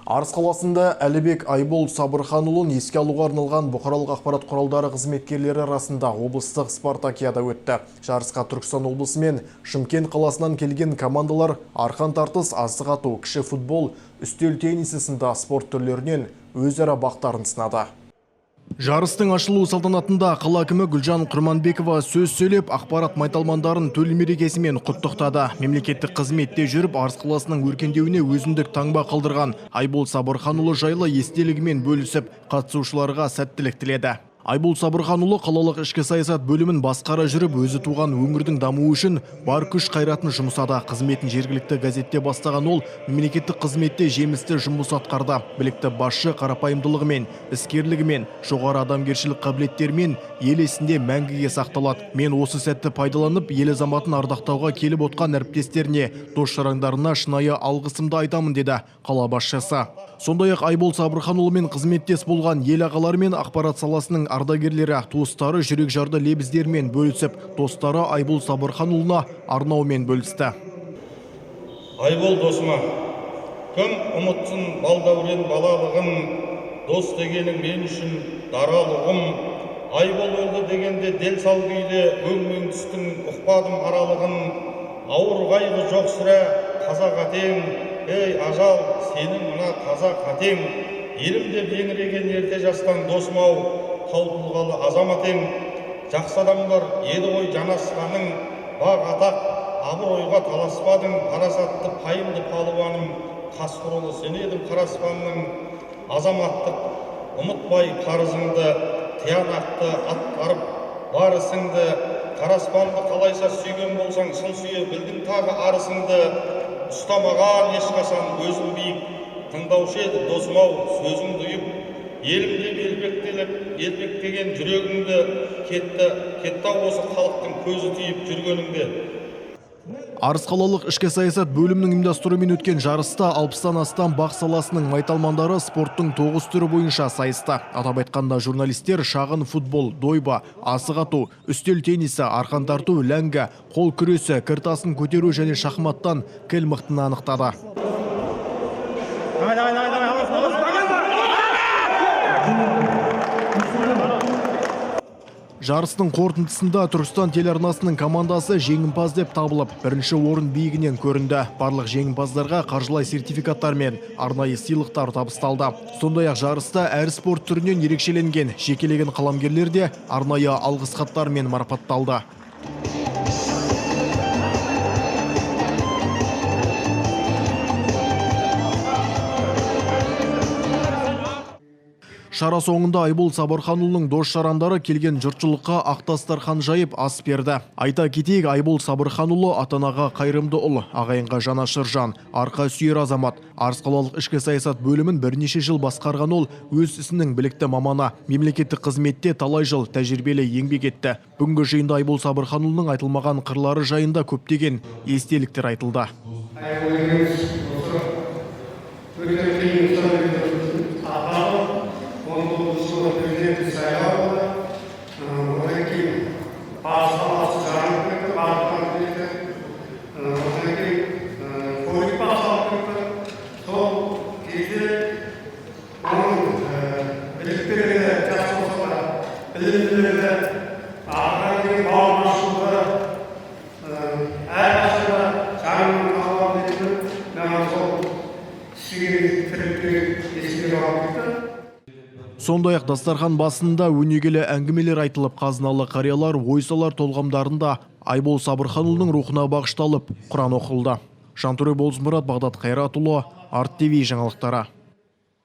Арыс қаласында Әлібек Айбол Сабырханұлын еске алуға арналған бұқаралық ақпарат құралдары қызметкерлері арасында облыстық спартакиада өтті. Жарысқа Түркістан облысы мен Шымкент қаласынан келген командалар арқан тартыс, асық ату, кіші футбол, үстел теннисі сынды спорт түрлерінен өзара бақтарын сынады. Жарыстың ашылу салтанатында қала әкімі Гүлжан Құрманбекова сөз сөйлеп, ақпарат майталмандарын төл мерекесімен құттықтады. Мемлекеттік қызметте жүріп, Арыс қаласының өркендеуіне өзіндік таңба қалдырған Айбол Сабырханұлы жайлы естелігімен бөлісіп, қатысушыларға сәттілік тіледі. Айбол Сабырханұлы қалалық ішкі саясат бөлімін басқара жүріп, өзі туған өңірдің дамуы үшін бар күш қайратын жұмсады. Қызметін жергілікті газетте бастаған ол, мемлекеттік қызметте жемісті жұмыс атқарды. Білікті басшы қарапайымдылығымен, іскерлігімен, жоғары адамгершілік қабілеттерімен ел есінде мәңгіге сақталады. Мен осы сәтті пайдаланып, ел азаматын ардақтауға келіп отқан әріптестеріне, дос-жарандарына шынайы алғысымды айтамын, деді қала басшысы. Сондай-ақ Айбол Сабырханұлымен қызметтес болған ел ағалары мен ақпарат саласының ардагерлері, туыстары жүрек жарды лебіздермен бөлісіп, достары Айбол Сабырханұлына арнаумен бөлісті. Айбол досыма, кім ұмытсын балдәурен балалығын, дос дегенің мен үшін даралығым. Айбол өлді дегенде дел сал күйде өң түстің ұқпадым аралығын. Ауыр қайғы жоқ сірә қазақ атең, ей ажал, сенің мына таза қатең. Елімде еңіреген ерте жастан досым-ау, тау тұлғалы азаматең. Жақсы адамдар еді ғой жанасқаның, баг атақ абыройға таласпадың. Парасатты пайымды палуаным, қасқырлы сен едің қараспанның. Азаматтық ұмытпай парызыңды, тиянақты атқарып бар ісіңді. Қараспанды қалайша сүйген болсаң, шын сүйе білдің тағы арысыңды. Ұстамаған ешқашан өзің биік, тыңдаушы еді досым-ау сөзің дұйып. Елімде елбектеген жүрегіңді, кетті осы халықтың көзі тиіп жүргеніңде. Арыс қалалық ішкі саясат бөлімінің ұйымдастыруымен өткен жарыста 60-тан астам бақ саласының майталмандары спорттың 9 түрі бойынша сайысты. Атап айтқанда журналистер шағын футбол, дойба, асық ату, үстел теннисі, арқан тарту, ләңгі, қол күресі, кіртасын көтеру және шахматтан кіл мықтыны анықтады. Жарыстың қорытындысында Түркістан телеарнасының командасы жеңімпаз деп табылып, бірінші орын биігінен көрінді. Барлық жеңімпаздарға қаржылай сертификаттар мен арнайы сыйлықтар табысталды. Сондай-ақ жарыста әр спорт түрінен ерекшеленген жекелеген қаламгерлер де арнайы алғыс хаттармен марапатталды. Шара соңында Айбол Сабырханұлының дос-жарандары келген жұртшылыққа ақтастархан жайып ас берді. Айта кетейік, Айбол Сабырханұлы ата-анаға қайырымды ұл, ағайынға жанашыр жан, арқа сүйер азамат. Арыс қалалық ішкі саясат бөлімін бірнеше жыл басқарған ол өз ісінің білікті маманы. Мемлекеттік қызметте талай жыл тәжірибелі еңбек етті. Бүгінгі жиында Айбол Сабырханұлының айтылмаған қырлары жайында көптеген естеліктер айтылды. Сондай-ақ дастархан басында өнегелі әңгімелер айтылып, қазыналы қариялар, ойсалар толғамдарында Айбол Сабырханұлының рухына бағышталып, Құран оқылды. Жантөре Болысмұрат, Бағдат Қайратұлы, Арт ТВ жаңалықтары.